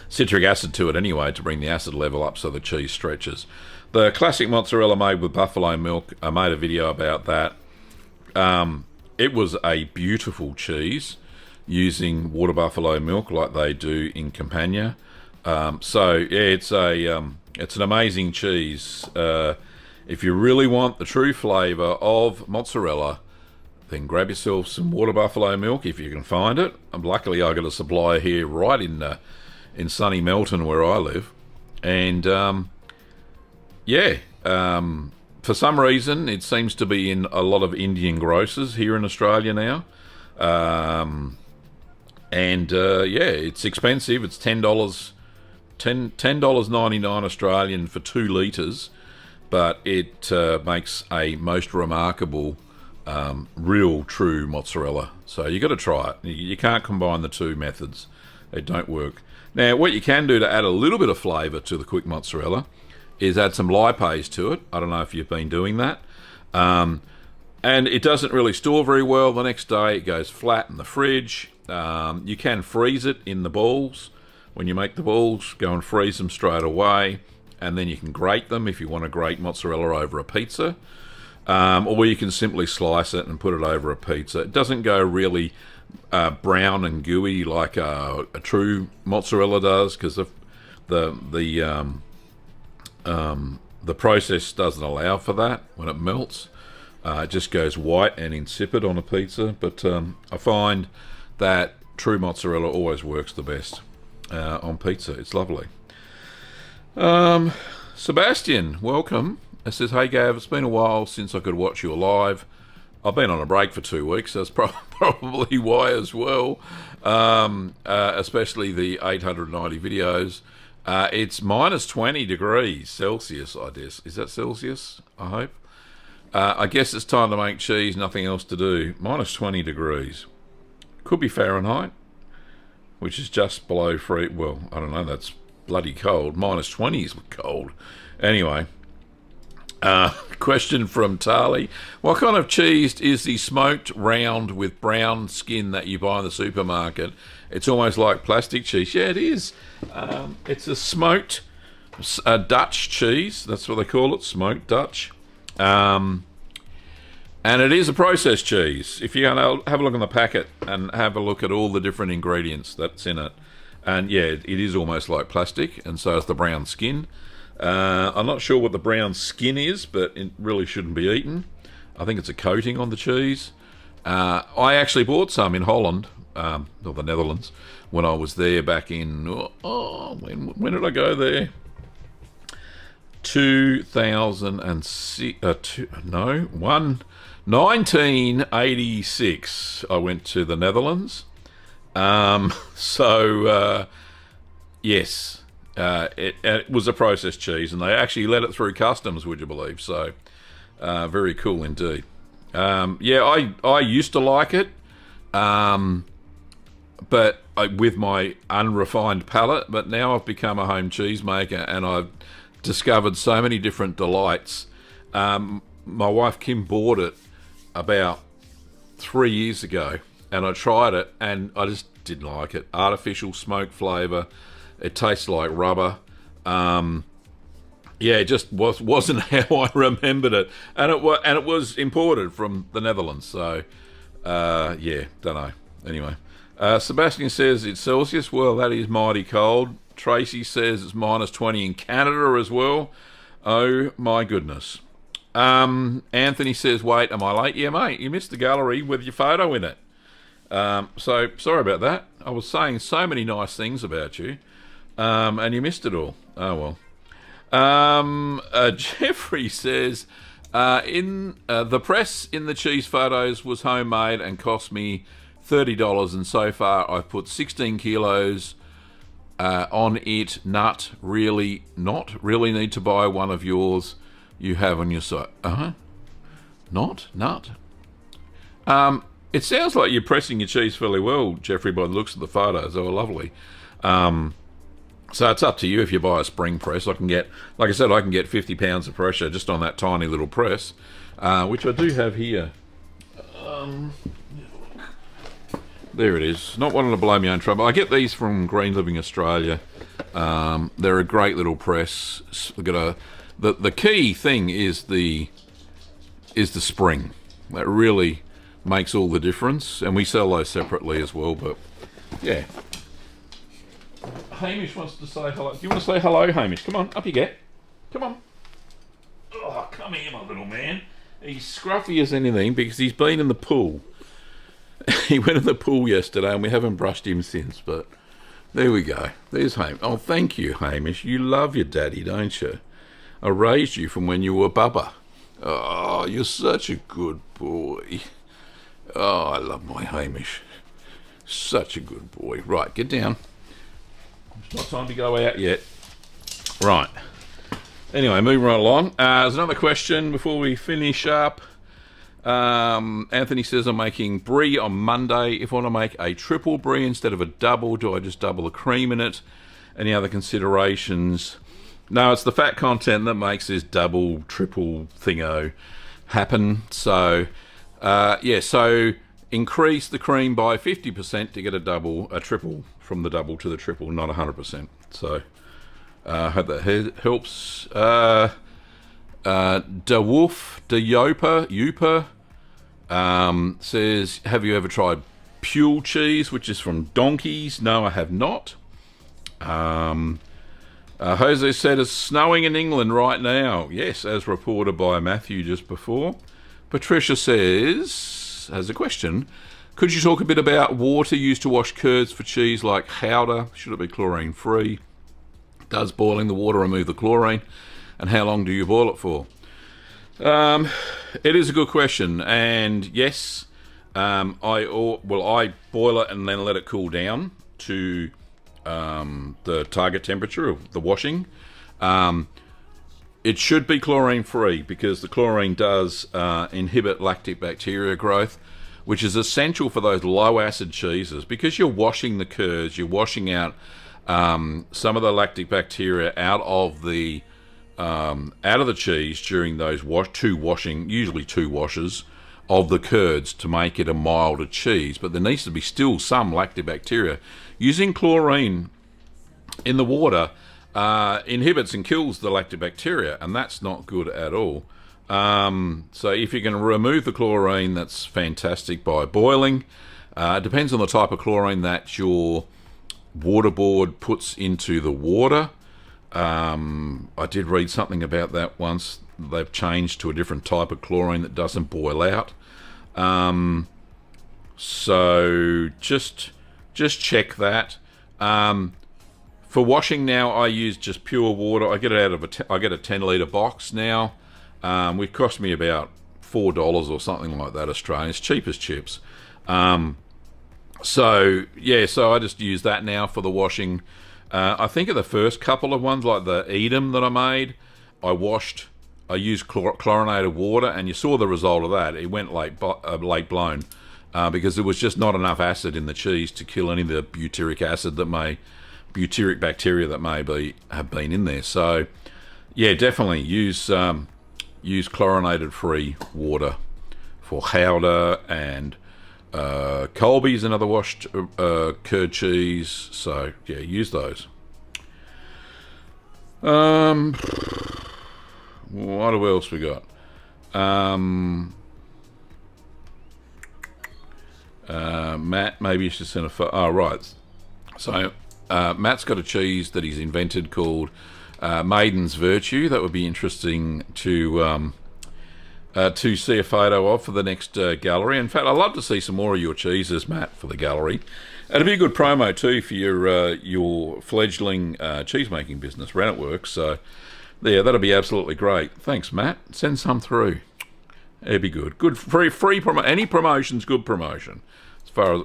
citric acid to it anyway to bring the acid level up so the cheese stretches. The classic mozzarella made with buffalo milk, I made a video about that. It was a beautiful cheese using water buffalo milk like they do in Campania. So yeah, it's an amazing cheese. If you really want the true flavour of mozzarella, then grab yourself some water buffalo milk if you can find it. Luckily, I got a supplier here right in sunny Melton where I live, and for some reason it seems to be in a lot of Indian grocers here in Australia now. It's expensive. It's $10. $10.99 Australian for 2 litres, but it makes a most remarkable, real, true mozzarella. So you got to try it. You can't combine the two methods; they don't work. Now, what you can do to add a little bit of flavour to the quick mozzarella is add some lipase to it. I don't know if you've been doing that, and it doesn't really store very well. The next day, it goes flat in the fridge. You can freeze it in the balls. When you make the balls, go and freeze them straight away, and then you can grate them if you want to grate mozzarella over a pizza, or you can simply slice it and put it over a pizza. It doesn't go really brown and gooey like a true mozzarella does, because the process doesn't allow for that when it melts. It just goes white and insipid on a pizza, but I find that true mozzarella always works the best on pizza. It's lovely. Sebastian, welcome. It says, hey Gav, it's been a while since I could watch you live. I've been on a break for 2 weeks, so that's probably why as well, especially the 890 videos. It's minus 20 degrees Celsius, I guess. Is that Celsius? I hope. I guess it's time to make cheese, nothing else to do. Minus 20 degrees. Could be Fahrenheit, which is just below free. Well, I don't know, that's bloody cold. Minus 20 is cold. Anyway, question from Tali. What kind of cheese is the smoked round with brown skin that you buy in the supermarket? It's almost like plastic cheese. Yeah, it is. It's a smoked Dutch cheese. That's what they call it, smoked Dutch. And it is a processed cheese. If you're going to have a look on the packet and have a look at all the different ingredients that's in it, and yeah, it is almost like plastic, and so is the brown skin. I'm not sure what the brown skin is, but it really shouldn't be eaten. I think it's a coating on the cheese. I actually bought some in Holland, or the Netherlands, when I was there back in, when did I go there? 1986 I went to the Netherlands. Yes, it was a processed cheese, and they actually let it through customs, would you believe? So very cool indeed. I used to like it, but with my unrefined palate, but now I've become a home cheese maker, and I've discovered so many different delights. My wife Kim bought it about 3 years ago, and I tried it, and I just didn't like it. Artificial smoke flavour. It tastes like rubber. It just wasn't how I remembered it, and it was imported from the Netherlands. So, don't know. Anyway, Sebastian says it's Celsius. Well, that is mighty cold. Tracy says it's minus 20 in Canada as well. Oh my goodness. Anthony says, wait, am I late? Yeah, mate, you missed the gallery with your photo in it. So, sorry about that. I was saying so many nice things about you, and you missed it all. Oh, well. Jeffrey says, the press in the cheese photos was homemade and cost me $30, and so far I've put 16 kilos on it. Not really need to buy one of yours you have on your site. Not. It sounds like you're pressing your cheese fairly well, Jeffrey, by the looks of the photos. They were lovely. So it's up to you if you buy a spring press. I can get 50 pounds of pressure just on that tiny little press, which I do have here. There it is. Not wanting to blow my own trumpet. I get these from Green Living Australia. They're a great little press. The key thing is the spring. That really makes all the difference, and we sell those separately as well. But yeah. Hamish wants to say hello. Do you want to say hello, Hamish? Come on, up you get. Come on. Oh, come here, my little man. He's scruffy as anything because he's been in the pool. He went in the pool yesterday and we haven't brushed him since, but there we go. There's Hamish. Oh, thank you, Hamish. You love your daddy, don't you? I raised you from when you were Bubba. Oh, you're such a good boy. Oh, I love my Hamish. Such a good boy. Right, get down. It's not time to go out yet. Right. Anyway, moving right along. There's another question before we finish up. Anthony says, I'm making brie on Monday. If I want to make a triple brie instead of a double, do I just double the cream in it? Any other considerations? No, it's the fat content that makes this double, triple thingo happen. So, so increase the cream by 50% to get a triple from the double to the triple, not 100%. So, I hope that helps. Yopa says, have you ever tried Pule cheese, which is from donkeys? No, I have not. Jose said, it's snowing in England right now. Yes, as reported by Matthew just before. Patricia has a question. Could you talk a bit about water used to wash curds for cheese, like Howder? Should it be chlorine free? Does boiling the water remove the chlorine? And how long do you boil it for? It is a good question, and yes, I boil it and then let it cool down to the target temperature of the washing. It should be chlorine free because the chlorine does inhibit lactic bacteria growth, which is essential for those low acid cheeses. Because you're washing the curds, you're washing out some of the lactic bacteria out of the cheese during those two washes of the curds to make it a milder cheese. But there needs to be still some lactic bacteria. Using chlorine in the water inhibits and kills the lactic bacteria, and that's not good at all. So if you can remove the chlorine, that's fantastic by boiling. It depends on the type of chlorine that your water board puts into the water. I did read something about that once. They've changed to a different type of chlorine that doesn't boil out. So just check that. For washing now, I use just pure water. I get it I get a 10-litre box now. It cost me about $4 or something like that Australian. It's cheap as chips. So I just use that now for the washing. I think of the first couple of ones, like the Edam that I made, I used chlorinated water, and you saw the result of that. It went late blown because there was just not enough acid in the cheese to kill any of the butyric bacteria that may have been in there. So, yeah, definitely use chlorinated free water for Howder, and Colby's another washed curd cheese. So yeah, use those. What else we got? Matt, maybe you should send a photo. Oh, right. So Matt's got a cheese that he's invented called Maiden's Virtue. That would be interesting to to see a photo of for the next gallery. In fact, I'd love to see some more of your cheeses, Matt, for the gallery. And it'd be a good promo too for your fledgling cheese making business, Renetworks. So, yeah, that'll be absolutely great. Thanks, Matt. Send some through. It'd be good. Good free promo. Any promotion's good promotion, as far as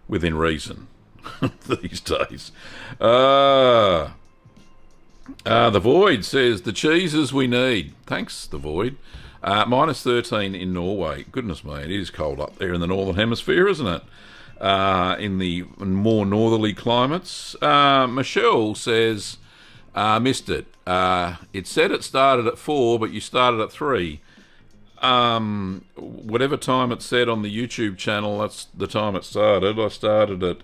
within reason these days. The Void says the cheeses we need. Thanks, the Void. Minus 13 in Norway. Goodness me, it is cold up there in the northern hemisphere, isn't it? In the more northerly climates. Michelle says, missed it. It said it started at 4, but you started at 3. Whatever time it said on the YouTube channel, that's the time it started. I started at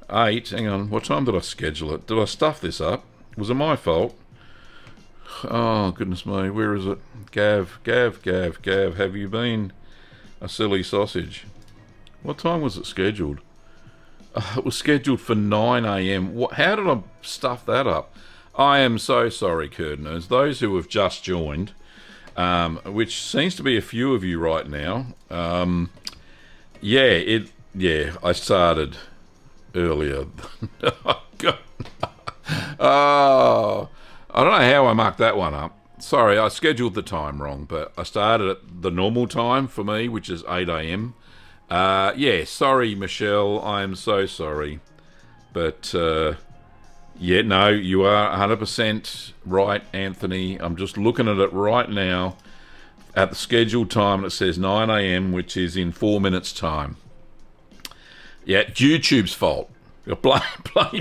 8. Hang on, what time did I schedule it? Did I stuff this up? Was it my fault? Oh, goodness me, where is it? Gav, have you been a silly sausage? What time was it scheduled? It was scheduled for 9 a.m. How did I stuff that up? I am so sorry, Curdners. Those who have just joined, which seems to be a few of you right now. I started earlier. Oh, I don't know how I marked that one up. Sorry, I scheduled the time wrong, but I started at the normal time for me, which is 8 a.m. Sorry, Michelle. I am so sorry. But, no, you are 100% right, Anthony. I'm just looking at it right now at the scheduled time, and it says 9 a.m., which is in 4 minutes' time. Yeah, it's YouTube's fault. Blame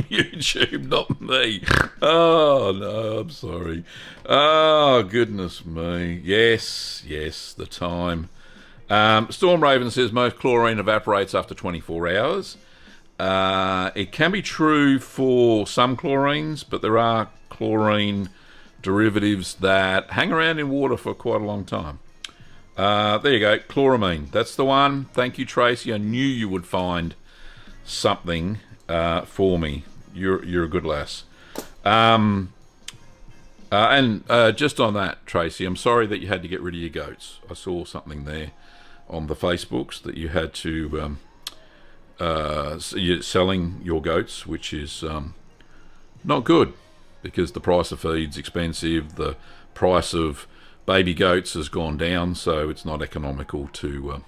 YouTube, not me. Oh, no, I'm sorry. Oh, goodness me. Yes, the time. Storm Raven says most chlorine evaporates after 24 hours. It can be true for some chlorines, but there are chlorine derivatives that hang around in water for quite a long time. There you go, chloramine. That's the one. Thank you, Tracy. I knew you would find something for me. You're a good lass. And just on that, Tracy, I'm sorry that you had to get rid of your goats. I saw something there on the Facebooks that you had to you're selling your goats, which is not good because the price of feed's expensive. The price of baby goats has gone down, so it's not economical to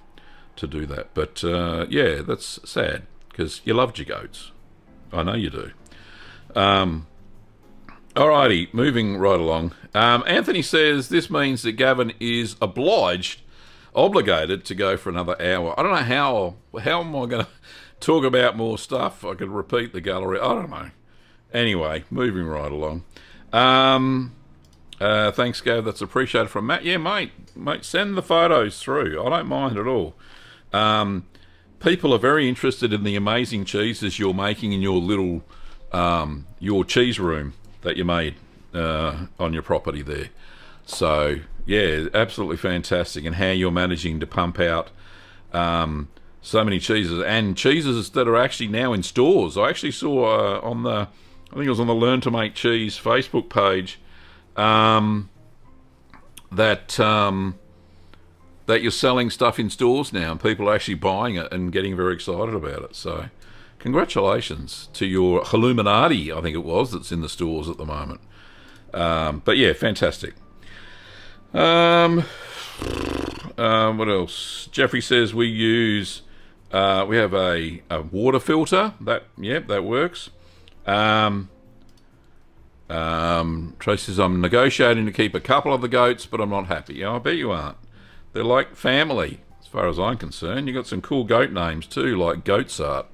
do that. But that's sad because you loved your goats. I know you do. Alrighty, moving right along. Anthony says this means that Gavin is obligated to go for another hour. I don't know how am I going to talk about more stuff? I could repeat the gallery. I don't know. Anyway, moving right along. Thanks, Gav. That's appreciated from Matt. Yeah, mate, send the photos through. I don't mind at all. People are very interested in the amazing cheeses you're making in your little your cheese room that you made on your property there. So yeah, absolutely fantastic, and how you're managing to pump out so many cheeses, and cheeses that are actually now in stores. I actually saw I think it was on the Learn to Make Cheese Facebook page that you're selling stuff in stores now, and people are actually buying it and getting very excited about it. So congratulations to your Illuminati, I think it was, that's in the stores at the moment. But yeah, fantastic. What else? Jeffrey says we have a water filter. That works. Tracy says I'm negotiating to keep a couple of the goats, but I'm not happy. Yeah, I bet you aren't. They're like family, as far as I'm concerned. You got some cool goat names too, like Goatsart.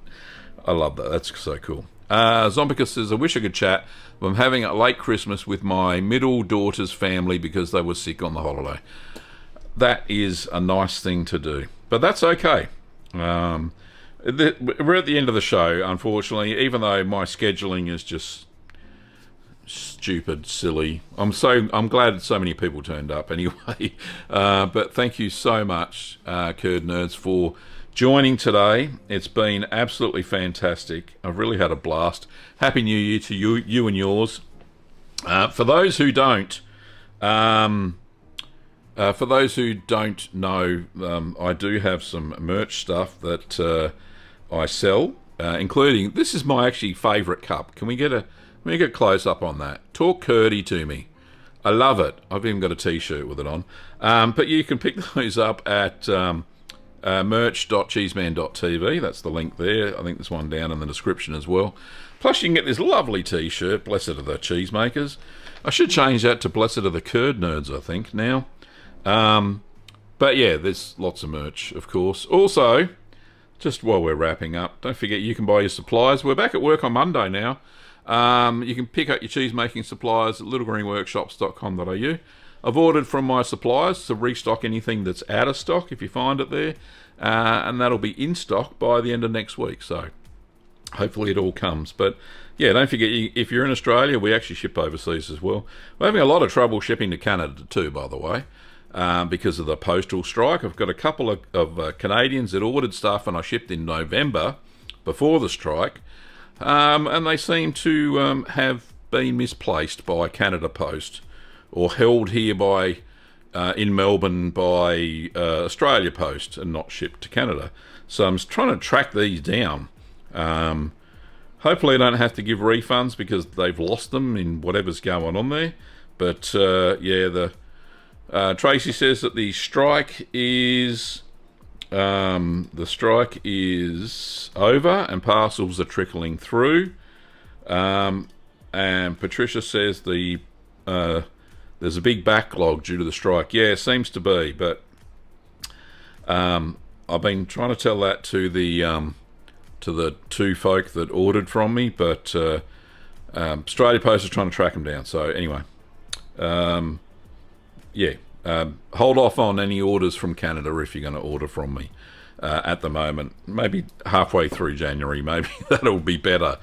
I love that. That's so cool. Zombicus says, I wish I could chat, but I'm having a late Christmas with my middle daughter's family because they were sick on the holiday. That is a nice thing to do, but that's okay. We're at the end of the show, unfortunately, even though my scheduling is just stupid, silly. I'm glad so many people turned up anyway. But thank you so much, Curd Nerds, for joining today. It's been absolutely fantastic. I've really had a blast. Happy New Year to you and yours. For those who don't, For those who don't know, I do have some merch stuff that I sell, including, this is my actually favourite cup. Can we get a close up on that? Talk Curdy to me. I love it. I've even got a t-shirt with it on. But you can pick those up at merch.cheeseman.tv. That's the link there. I think there's one down in the description as well. Plus you can get this lovely t-shirt, Blessed are the Cheesemakers. I should change that to Blessed are the Curd Nerds, I think, now. But yeah, there's lots of merch, of course. Also, just while we're wrapping up, don't forget you can buy your supplies. We're back at work on Monday now. You can pick up your cheese making supplies at littlegreenworkshops.com.au. I've ordered from my suppliers to restock anything that's out of stock if you find it there, and that'll be in stock by the end of next week, so hopefully it all comes. But yeah, don't forget, if you're in Australia, we actually ship overseas as well. We're having a lot of trouble shipping to Canada too, by the way, because of the postal strike. I've got a couple of Canadians that ordered stuff and I shipped in November before the strike, and they seem to have been misplaced by Canada Post, or held here by in Melbourne by Australia Post and not shipped to Canada. So I'm trying to track these down. Hopefully I don't have to give refunds because they've lost them in whatever's going on there. But yeah, Tracy says that the strike is over and parcels are trickling through. And Patricia says there's a big backlog due to the strike. Yeah, it seems to be, but I've been trying to tell that to the two folk that ordered from me, but Australia Post is trying to track them down. So anyway, yeah, hold off on any orders from Canada if you're going to order from me at the moment. Maybe halfway through January, maybe that'll be better.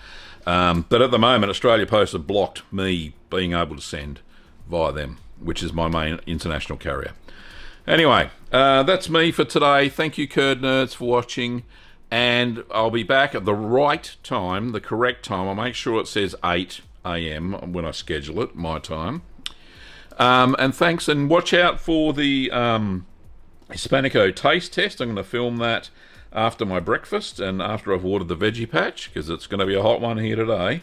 But at the moment, Australia Post have blocked me being able to send via them, which is my main international carrier. Anyway, that's me for today. Thank you, Curd Nerds, for watching. And I'll be back at the right time, the correct time. I'll make sure it says 8 a.m. when I schedule it, my time. And thanks, and watch out for the Hispanico taste test. I'm going to film that after my breakfast and after I've ordered the veggie patch, because it's going to be a hot one here today.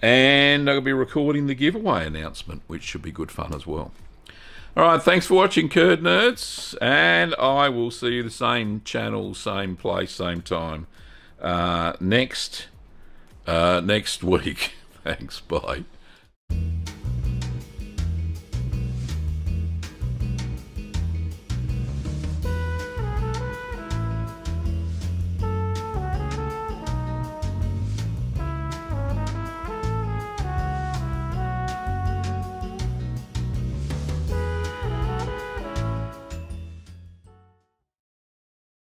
And I'll be recording the giveaway announcement, which should be good fun as well. Alright, thanks for watching, Curd Nerds, and I will see you the same channel, same place, same time next week. Thanks, bye.